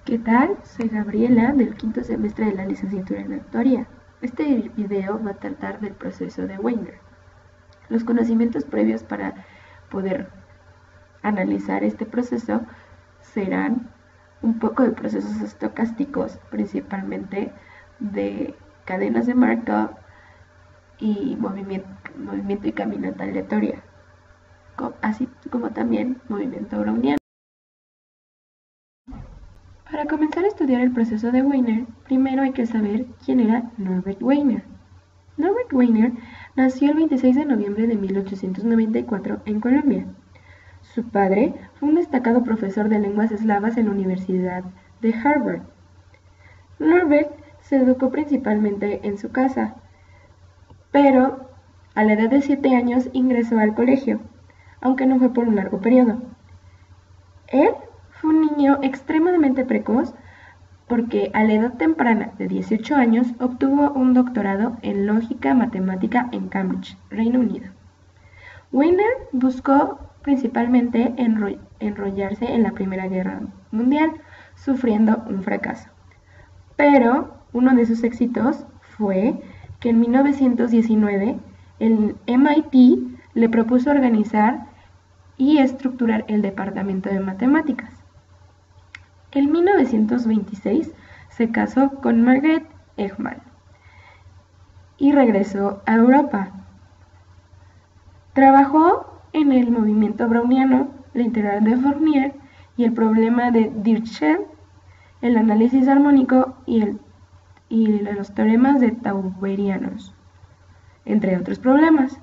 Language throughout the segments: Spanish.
¿Qué tal? Soy Gabriela del quinto semestre de la licenciatura en Actuaría. Este video va a tratar del proceso de Wiener. Los conocimientos previos para poder analizar este proceso serán un poco de procesos estocásticos, principalmente de cadenas de Markov y movimiento y caminata aleatoria, así como también movimiento browniano. Para comenzar a estudiar el proceso de Wiener, primero hay que saber quién era Norbert Wiener. Norbert Wiener nació el 26 de noviembre de 1894 en Colombia. Su padre fue un destacado profesor de lenguas eslavas en la Universidad de Harvard. Norbert se educó principalmente en su casa, pero a la edad de 7 años ingresó al colegio, aunque no fue por un largo periodo. Él fue un niño extremadamente precoz porque a la edad temprana de 18 años obtuvo un doctorado en lógica matemática en Cambridge, Reino Unido. Wiener buscó principalmente enrollarse en la Primera Guerra Mundial, sufriendo un fracaso. Pero uno de sus éxitos fue que en 1919 el MIT le propuso organizar y estructurar el departamento de matemáticas. En 1926 se casó con Margaret Eggman y regresó a Europa. Trabajó en el movimiento browniano, la integral de Fourier y el problema de Dirichlet, el análisis armónico y los teoremas de tauberianos, entre otros problemas.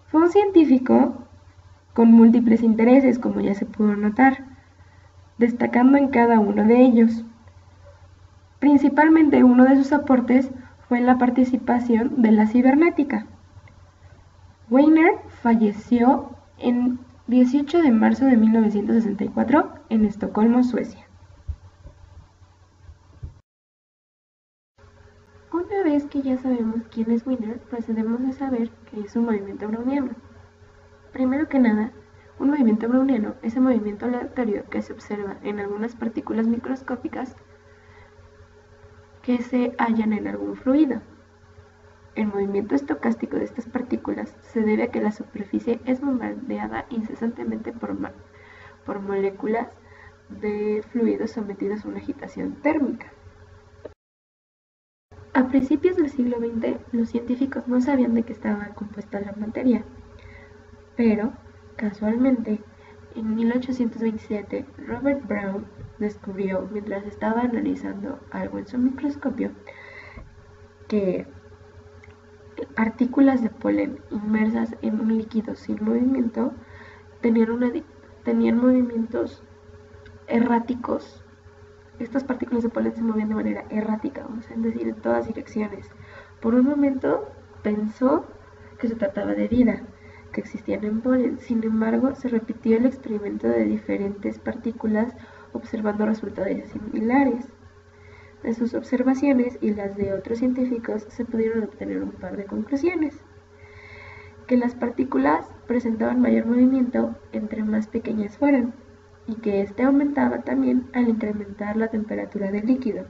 Fue un científico con múltiples intereses, como ya se pudo notar, destacando en cada uno de ellos. Principalmente uno de sus aportes fue en la participación de la cibernética. Wiener falleció el 18 de marzo de 1964 en Estocolmo, Suecia. Una vez que ya sabemos quién es Wiener, procedemos a saber qué es un movimiento browniano. Primero que nada, un movimiento browniano es el movimiento aleatorio que se observa en algunas partículas microscópicas que se hallan en algún fluido. El movimiento estocástico de estas partículas se debe a que la superficie es bombardeada incesantemente por moléculas de fluidos sometidos a una agitación térmica. A principios del siglo XX, los científicos no sabían de qué estaba compuesta la materia, pero, casualmente, en 1827, Robert Brown descubrió, mientras estaba analizando algo en su microscopio, que partículas de polen inmersas en un líquido sin movimiento tenían movimientos erráticos. Estas partículas de polen se movían de manera errática, es decir, en todas direcciones. Por un momento pensó que se trataba de vida, que existían en polen. Sin embargo, se repitió el experimento de diferentes partículas observando resultados similares. De sus observaciones y las de otros científicos se pudieron obtener un par de conclusiones: que las partículas presentaban mayor movimiento entre más pequeñas fueran, y que este aumentaba también al incrementar la temperatura del líquido.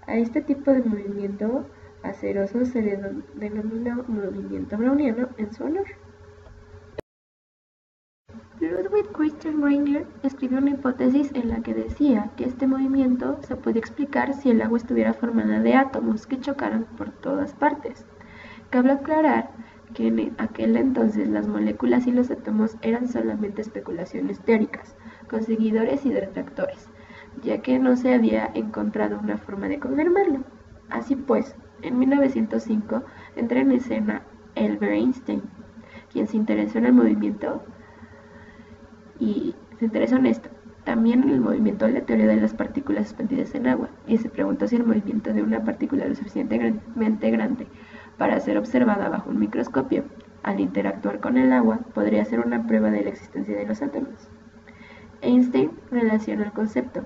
A este tipo de movimiento aceroso se le denomina movimiento browniano en su honor. Ludwig Christian Wiener escribió una hipótesis en la que decía que este movimiento se podía explicar si el agua estuviera formada de átomos que chocaran por todas partes. Cabe aclarar que en aquel entonces las moléculas y los átomos eran solamente especulaciones teóricas, con seguidores y detractores, ya que no se había encontrado una forma de confirmarlo. Así pues, en 1905 entra en escena Albert Einstein, quien se interesó en el movimiento y se interesó en esto, también en el movimiento aleatorio de las partículas suspendidas en agua, y se preguntó si el movimiento de una partícula lo suficientemente grande para ser observada bajo un microscopio, al interactuar con el agua, podría ser una prueba de la existencia de los átomos. Einstein relacionó el concepto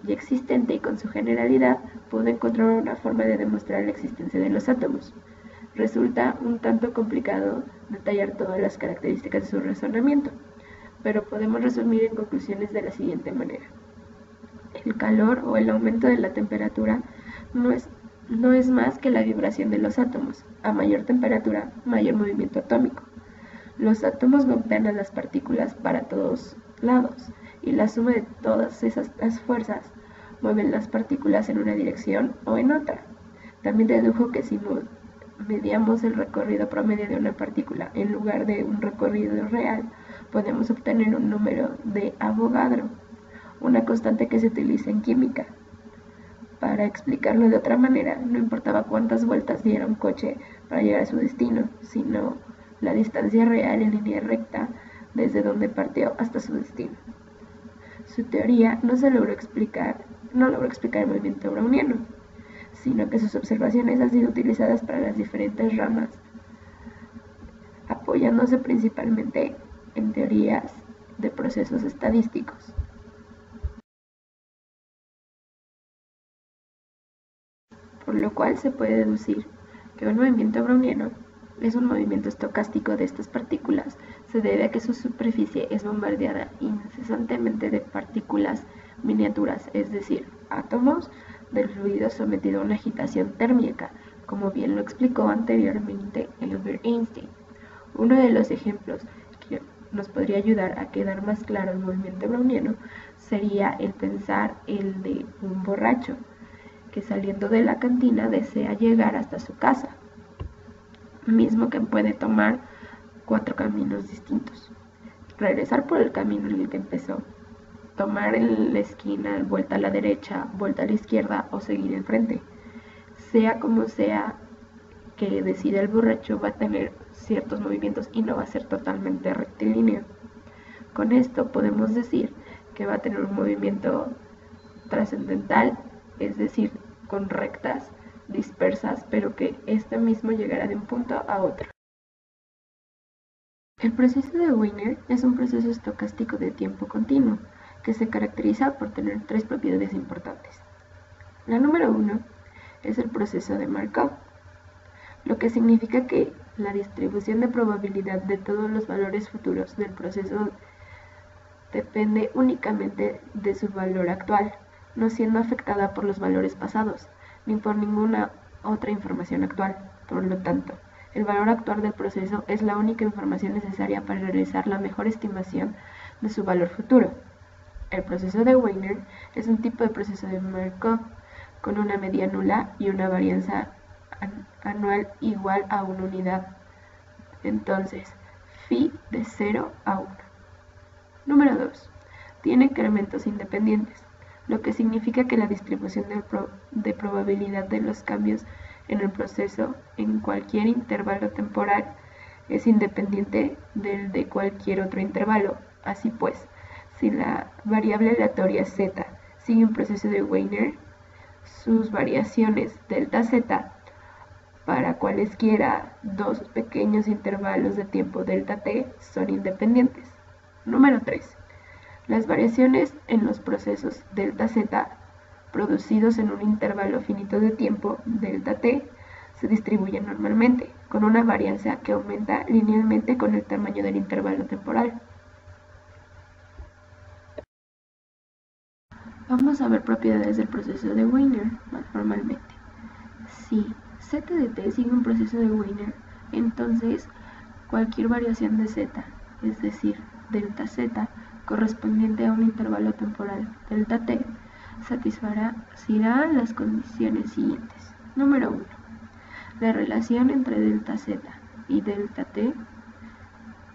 ya existente y con su generalidad pudo encontrar una forma de demostrar la existencia de los átomos. Resulta un tanto complicado detallar todas las características de su razonamiento, pero podemos resumir en conclusiones de la siguiente manera. El calor o el aumento de la temperatura no es más que la vibración de los átomos. A mayor temperatura, mayor movimiento atómico. Los átomos golpean a las partículas para todos lados y la suma de todas las fuerzas mueven las partículas en una dirección o en otra. También dedujo que si mediamos el recorrido promedio de una partícula en lugar de un recorrido real, podemos obtener un número de Avogadro, una constante que se utiliza en química. Para explicarlo de otra manera, no importaba cuántas vueltas diera un coche para llegar a su destino, sino la distancia real en línea recta desde donde partió hasta su destino. Su teoría no logró explicar el movimiento browniano, sino que sus observaciones han sido utilizadas para las diferentes ramas, apoyándose principalmente en teorías de procesos estadísticos. Por lo cual se puede deducir que un movimiento browniano es un movimiento estocástico de estas partículas. Se debe a que su superficie es bombardeada incesantemente de partículas miniaturas, es decir, átomos del fluido sometido a una agitación térmica, como bien lo explicó anteriormente Albert Einstein. Uno de los ejemplos que nos podría ayudar a quedar más claro el movimiento browniano sería el pensar el de un borracho que saliendo de la cantina desea llegar hasta su casa, mismo que puede tomar 4 caminos distintos. Regresar por el camino en el que empezó, tomar en la esquina, vuelta a la derecha, vuelta a la izquierda o seguir enfrente. Sea como sea que decida el borracho, va a tener ciertos movimientos y no va a ser totalmente rectilíneo. Con esto podemos decir que va a tener un movimiento trascendental, es decir, con rectas dispersas, pero que este mismo llegará de un punto a otro. El proceso de Wiener es un proceso estocástico de tiempo continuo, que se caracteriza por tener 3 propiedades importantes. La número 1 es el proceso de Markov, lo que significa que la distribución de probabilidad de todos los valores futuros del proceso depende únicamente de su valor actual, no siendo afectada por los valores pasados, ni por ninguna otra información actual. Por lo tanto, el valor actual del proceso es la única información necesaria para realizar la mejor estimación de su valor futuro. El proceso de Wiener es un tipo de proceso de Markov con una media nula y una varianza anual igual a una unidad. Entonces, phi de 0 a 1. Número 2. Tiene incrementos independientes, lo que significa que la distribución de probabilidad de los cambios en el proceso en cualquier intervalo temporal es independiente del de cualquier otro intervalo. Así pues, si la variable aleatoria z sigue un proceso de Wiener, sus variaciones delta z para cualesquiera 2 pequeños intervalos de tiempo delta t son independientes. Número 3. Las variaciones en los procesos delta z producidos en un intervalo finito de tiempo delta t se distribuyen normalmente, con una varianza que aumenta linealmente con el tamaño del intervalo temporal. Vamos a ver propiedades del proceso de Wiener más formalmente. Si z de t sigue un proceso de Wiener, entonces cualquier variación de z, es decir, delta z, correspondiente a un intervalo temporal delta t, satisfará las condiciones siguientes. Número 1. La relación entre delta z y delta t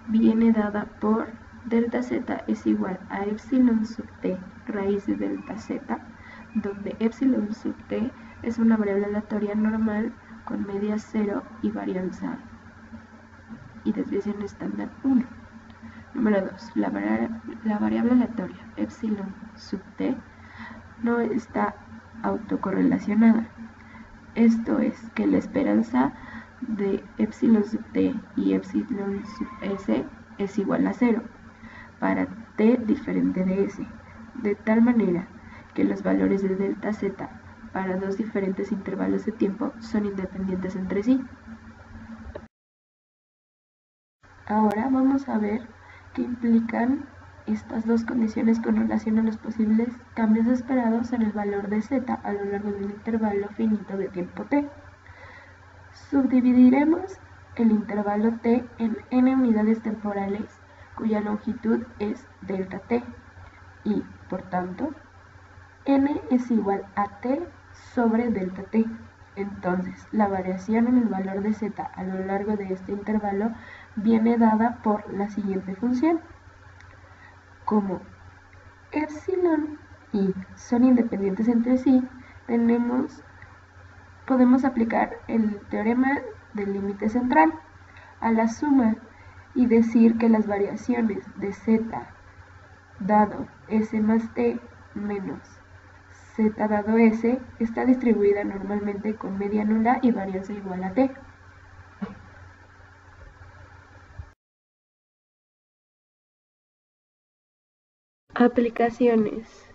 viene dada por delta z es igual a epsilon sub t raíz de delta z, donde epsilon sub t es una variable aleatoria normal con media 0 y varianza y desviación estándar 1. Número 2. La variable aleatoria epsilon sub t no está autocorrelacionada. Esto es que la esperanza de epsilon sub t y epsilon sub s es igual a 0 para t diferente de s, de tal manera que los valores de delta z para 2 diferentes intervalos de tiempo son independientes entre sí. Ahora vamos a ver qué implican estas dos condiciones con relación a los posibles cambios esperados en el valor de z a lo largo de un intervalo finito de tiempo t. Subdividiremos el intervalo t en n unidades temporales cuya longitud es delta t y, por tanto, n es igual a t sobre delta t. Entonces, la variación en el valor de z a lo largo de este intervalo viene dada por la siguiente función. Como epsilon y son independientes entre sí, podemos aplicar el teorema del límite central a la suma y decir que las variaciones de z dado s más t menos z dado s está distribuida normalmente con media nula y varianza igual a t. Aplicaciones.